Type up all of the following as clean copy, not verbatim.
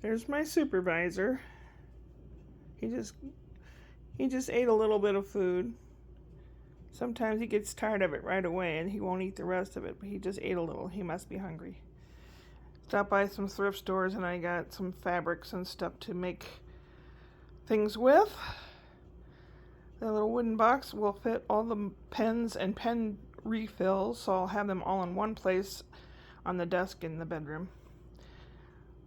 There's my supervisor. He just ate a little bit of food. Sometimes he gets tired of it right away and he won't eat the rest of it, but he just ate a little. He must be hungry. Stopped by some thrift stores and I got some fabrics and stuff to make things with. That little wooden box will fit all the pens and pen refills, so I'll have them all in one place on the desk in the bedroom.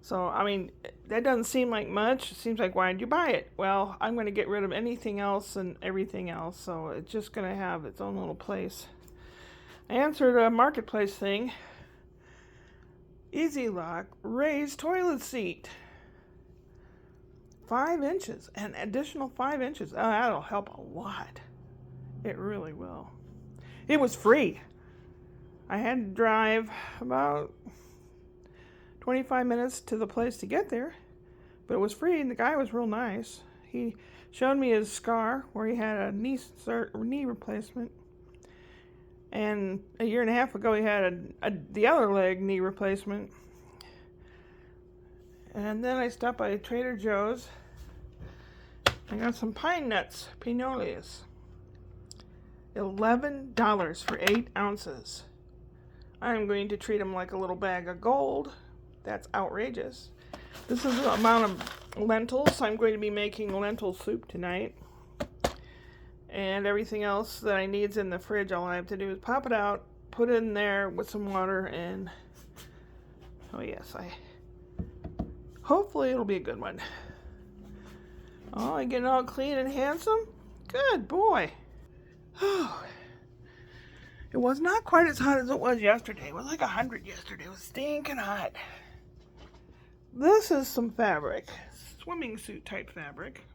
So, I mean, that doesn't seem like much. It seems like, why did you buy it? Well, I'm going to get rid of anything else and everything else, so it's just going to have its own little place. I answered a marketplace thing. Easy Lock raised toilet seat. 5 inches, an additional 5 inches. Oh, that'll help a lot. It really will. It was free. I had to drive about 25 minutes to the place to get there, but it was free and the guy was real nice. He showed me his scar where he had a knee replacement, and a year and a half ago he had the other leg knee replacement. And then I stopped by Trader Joe's. I got some pine nuts, pignolias. $11 for 8 ounces. I'm going to treat them like a little bag of gold. That's outrageous. This is the amount of lentils. I'm going to be making lentil soup tonight. And everything else that I need is in the fridge. All I have to do is pop it out, put it in there with some water, and oh yes, hopefully it'll be a good one. Oh, I getting all clean and handsome? Good boy. It was not quite as hot as it was yesterday. It was like 100 yesterday. It was stinking hot. This is some fabric, swimming suit type fabric.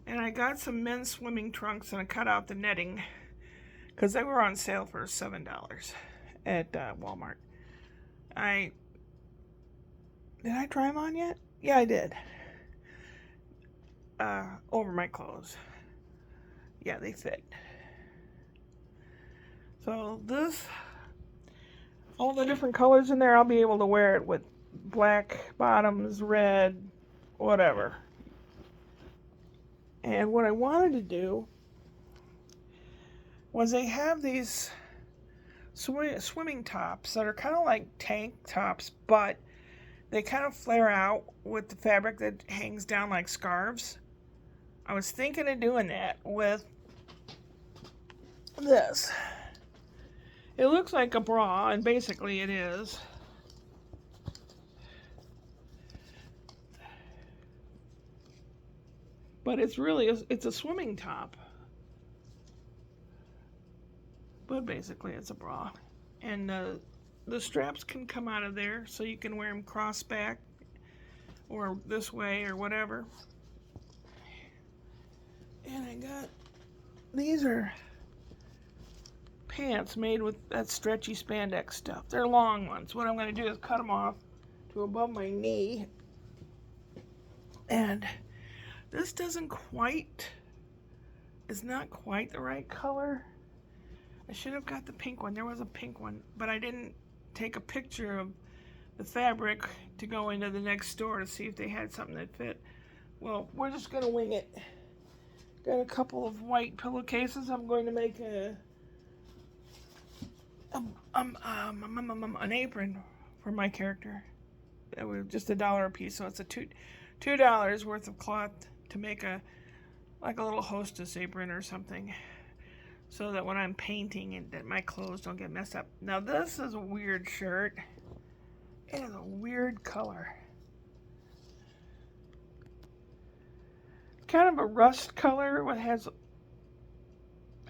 And I got some men's swimming trunks and I cut out the netting because they were on sale for $7 at Walmart. Did I try them on yet? Yeah, I did. Over my clothes. Yeah, they fit. So this, all the different colors in there, I'll be able to wear it with black bottoms, red, whatever. And what I wanted to do was they have these swimming tops that are kind of like tank tops, but they kind of flare out with the fabric that hangs down like scarves. I was thinking of doing that with this. It looks like a bra, and basically it is. But it's a swimming top. But basically it's a bra. And the straps can come out of there, so you can wear them cross back or this way or whatever. And these are pants made with that stretchy spandex stuff. They're long ones. What I'm going to do is cut them off to above my knee. And this is not quite the right color. I should have got the pink one. There was a pink one, but I didn't take a picture of the fabric to go into the next store to see if they had something that fit. Well, we're just going to wing it. Got a couple of white pillowcases. I'm going to make an apron for my character. That was just $1 a piece, so it's a $2 worth of cloth to make like a little hostess apron or something, so that when I'm painting and that my clothes don't get messed up. Now this is a weird shirt. It is a weird color. Kind of a rust color. It has,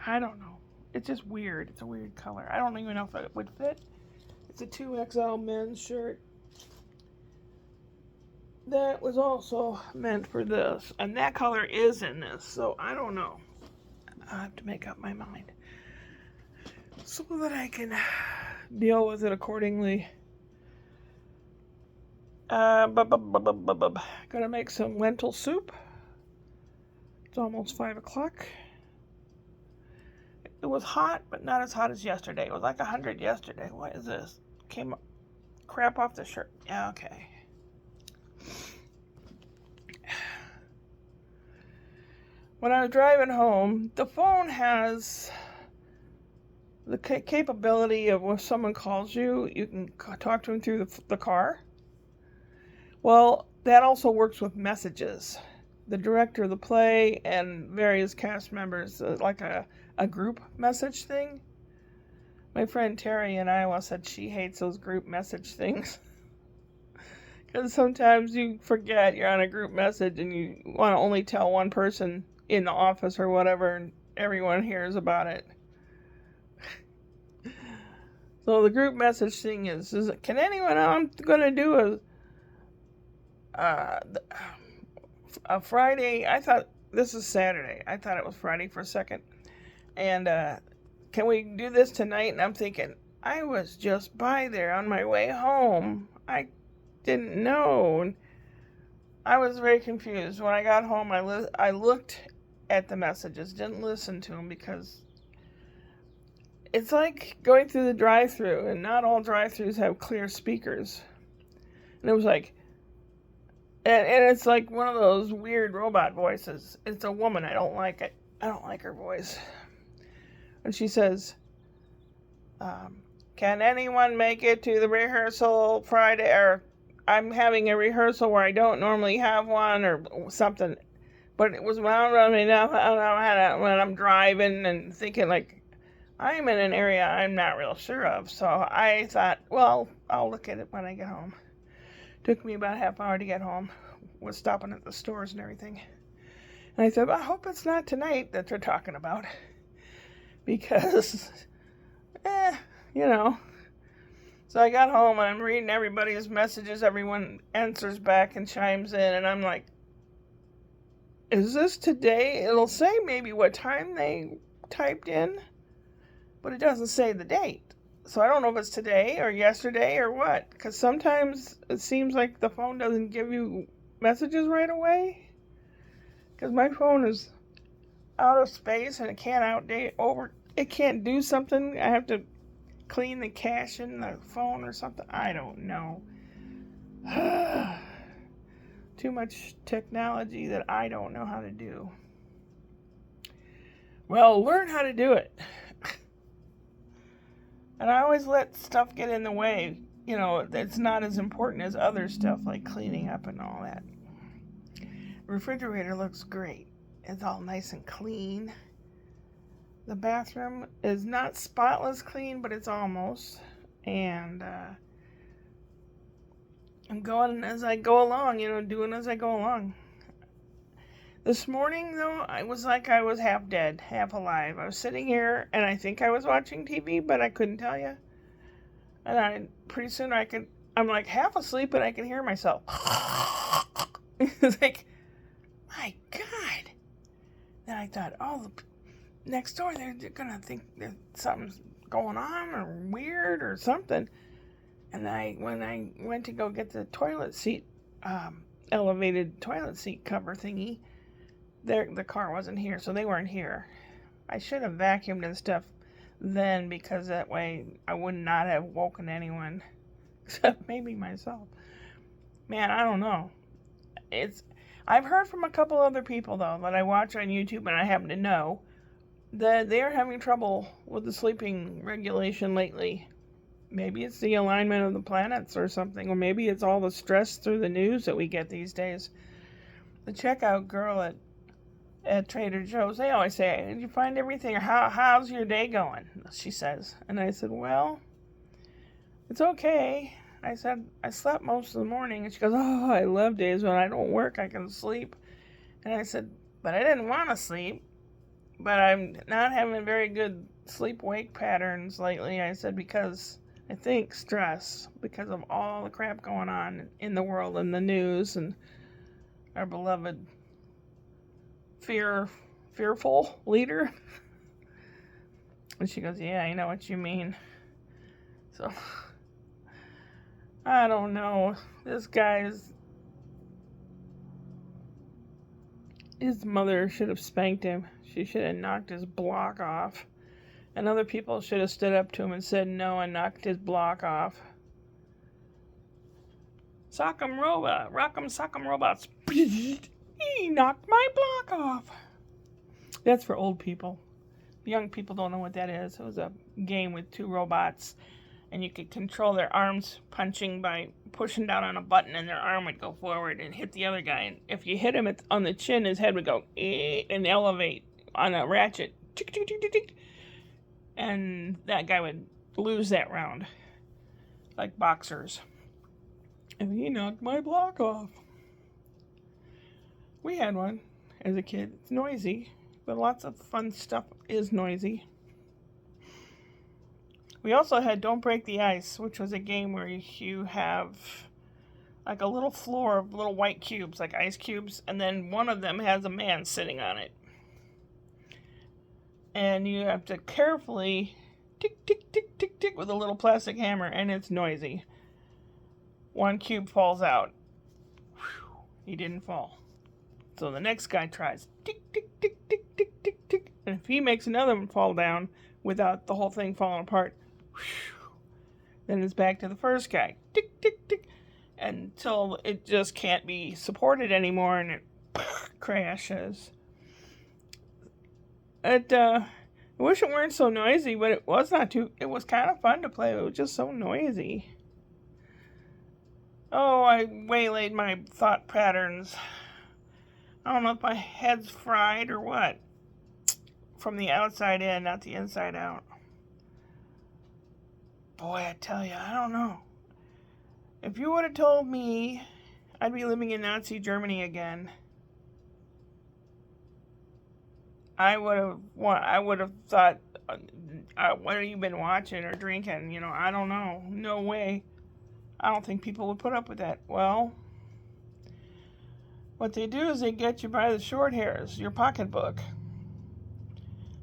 I don't know. It's just weird. It's a weird color. I don't even know if it would fit. It's a 2XL men's shirt. That was also meant for this. And that color is in this. So I don't know. I have to make up my mind so that I can deal with it accordingly. Gonna make some lentil soup. It's almost 5 o'clock. It was hot, but not as hot as yesterday. It was like 100 yesterday. What is this? Came crap off the shirt. Yeah, okay. when I was driving home, the phone has the capability of when someone calls you, you can talk to them through the car. Well, that also works with messages. The director of the play and various cast members, like a group message thing. My friend Terry in Iowa said she hates those group message things. Because sometimes you forget you're on a group message and you want to only tell one person in the office or whatever, and everyone hears about it. So the group message thing is can anyone, I'm going to do a Friday, I thought, this is Saturday, I thought it was Friday for a second, and can we do this tonight? And I'm thinking, I was just by there on my way home. I didn't know. And I was very confused. When I got home, I looked at the messages, didn't listen to them, because it's like going through the drive-thru, and not all drive-thrus have clear speakers. And it was like, and it's like one of those weird robot voices. It's a woman. I don't like it. I don't like her voice. And she says, can anyone make it to the rehearsal Friday? Or I'm having a rehearsal where I don't normally have one, or something. But it was when I'm driving and thinking, like, I'm in an area I'm not real sure of. So I thought, well, I'll look at it when I get home. Took me about a half hour to get home. Was stopping at the stores and everything. And I said, I hope it's not tonight that they're talking about. Because, you know. So I got home and I'm reading everybody's messages. Everyone answers back and chimes in. And I'm like, is this today? It'll say maybe what time they typed in, but it doesn't say the date. So I don't know if it's today or yesterday or what. Because sometimes it seems like the phone doesn't give you messages right away. Because my phone is out of space and it can't do something. I have to clean the cache in the phone or something. I don't know. Too much technology that I don't know how to do. Well, learn how to do it. And I always let stuff get in the way. You know, it's not as important as other stuff like cleaning up and all that. The refrigerator looks great. It's all nice and clean. The bathroom is not spotless clean, but it's almost. And I'm going as I go along, doing as I go along. This morning, though, I was like I was half dead, half alive. I was sitting here, and I think I was watching TV, but I couldn't tell you. And pretty soon I'm like half asleep, and I can hear myself. It's like, my God. Then I thought, oh, next door, they're going to think that something's going on or weird or something. And when I went to go get the toilet seat, elevated toilet seat cover thingy, the car wasn't here, so they weren't here. I should have vacuumed and stuff then, because that way I would not have woken anyone, except maybe myself. Man, I don't know. I've heard from a couple other people, though, that I watch on YouTube, and I happen to know that they're having trouble with the sleeping regulation lately. Maybe it's the alignment of the planets or something, or maybe it's all the stress through the news that we get these days. The checkout girl at Trader Joe's, they always say, did you find everything? Or how's your day going? She says. And I said, well, it's okay. I said, I slept most of the morning. And she goes, oh, I love days when I don't work, I can sleep. And I said, but I didn't want to sleep. But I'm not having very good sleep-wake patterns lately. I said, because I think stress, because of all the crap going on in the world and the news and our beloved fearful leader. And she goes, yeah, I know what you mean. So, I don't know. This guy's, his mother should have spanked him. She should have knocked his block off. And other people should have stood up to him and said no and knocked his block off. Rock'em sock'em robots. He knocked my block off. That's for old people. Young people don't know what that is. It was a game with two robots, and you could control their arms punching by pushing down on a button, and their arm would go forward and hit the other guy. And if you hit him on the chin, his head would go and elevate on a ratchet. Tick, tick, tick, tick, tick. And that guy would lose that round, like boxers. And he knocked my block off. We had one as a kid. It's noisy, but lots of fun stuff is noisy. We also had Don't Break the Ice, which was a game where you have like a little floor of little white cubes, like ice cubes, and then one of them has a man sitting on it. And you have to carefully tick, tick, tick, tick, tick with a little plastic hammer, and it's noisy. One cube falls out. Whew, he didn't fall. So the next guy tries. Tick, tick, tick, tick, tick, tick, tick. And if he makes another one fall down without the whole thing falling apart, whew, then it's back to the first guy. Tick, tick, tick. Until it just can't be supported anymore and it crashes. I wish it weren't so noisy, but it was not too. It was kind of fun to play. It was just so noisy. Oh, I waylaid my thought patterns. I don't know if my head's fried or what. From the outside in, not the inside out. Boy, I tell you, I don't know. If you would have told me I'd be living in Nazi Germany again, I would have thought, what have you been watching or drinking? You know, I don't know. No way. I don't think people would put up with that. Well, what they do is they get you by the short hairs, your pocketbook.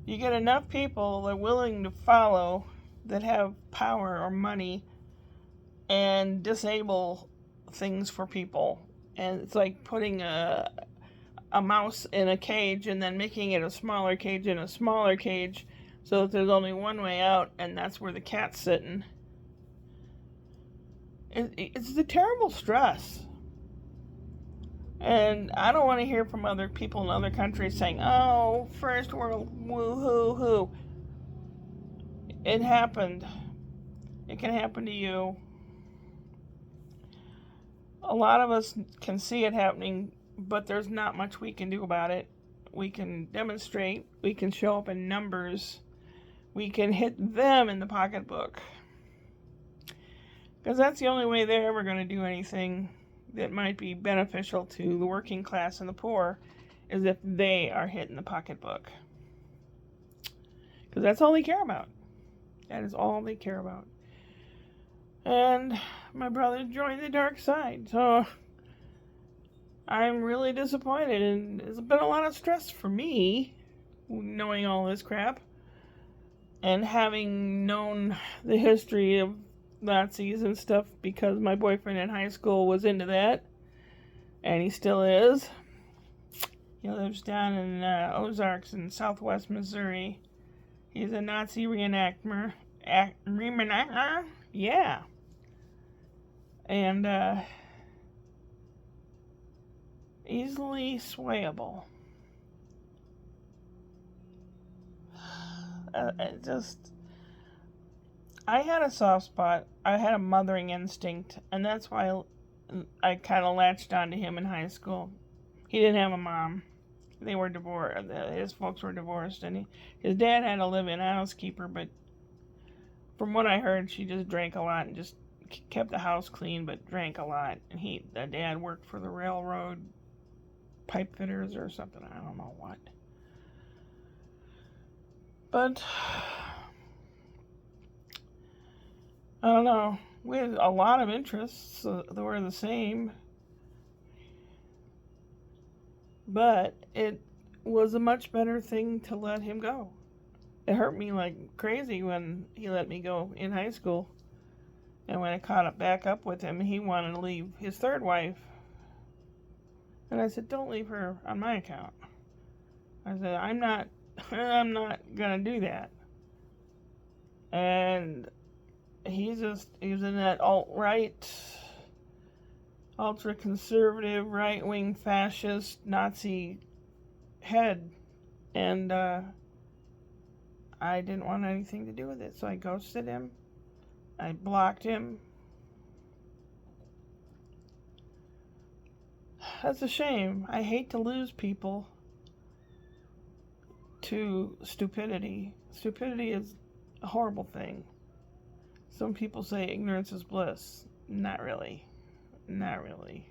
You get enough people that are willing to follow, that have power or money, and disable things for people. And it's like putting a mouse in a cage and then making it a smaller cage in a smaller cage so that there's only one way out, and that's where the cat's sitting. It's the terrible stress. And I don't want to hear from other people in other countries saying, oh, first world, woo-hoo-hoo. It happened. It can happen to you. A lot of us can see it happening, but there's not much we can do about it. We can demonstrate. We can show up in numbers. We can hit them in the pocketbook. Because that's the only way they're ever going to do anything that might be beneficial to the working class and the poor, is if they are hit in the pocketbook. Because that's all they care about. That is all they care about. And my brother joined the dark side, so I'm really disappointed, and it's been a lot of stress for me, knowing all this crap, and having known the history of Nazis and stuff, because my boyfriend in high school was into that, and he still is. He lives down in Ozarks in southwest Missouri. He's a Nazi reenactor. Yeah. And easily swayable. I had a soft spot. I had a mothering instinct, and that's why I kind of latched onto him in high school. He didn't have a mom. They were divorced. His folks were divorced, and his dad had a live-in housekeeper, but from what I heard, she just drank a lot and just kept the house clean, but drank a lot. And the dad worked for the railroad pipe fitters or something. I don't know what. But I don't know. We had a lot of interests that were the same. But it was a much better thing to let him go. It hurt me like crazy when he let me go in high school. And when I caught back up with him, he wanted to leave his third wife. And I said, don't leave her on my account. I said, I'm not going to do that. And he was in that alt-right, ultra-conservative, right-wing, fascist, Nazi head. And I didn't want anything to do with it, so I ghosted him. I blocked him. That's a shame. I hate to lose people to stupidity. Stupidity is a horrible thing. Some people say ignorance is bliss. Not really. Not really.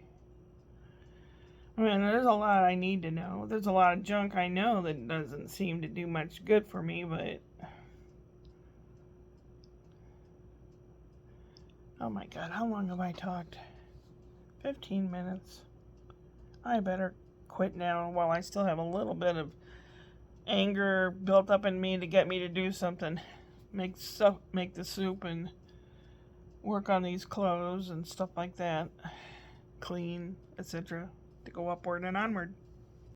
I mean, there's a lot I need to know. There's a lot of junk I know that doesn't seem to do much good for me, but... Oh my god, how long have I talked? 15 minutes. I better quit now while I still have a little bit of anger built up in me to get me to do something. Make the soup and work on these clothes and stuff like that. Clean, etc. To go upward and onward.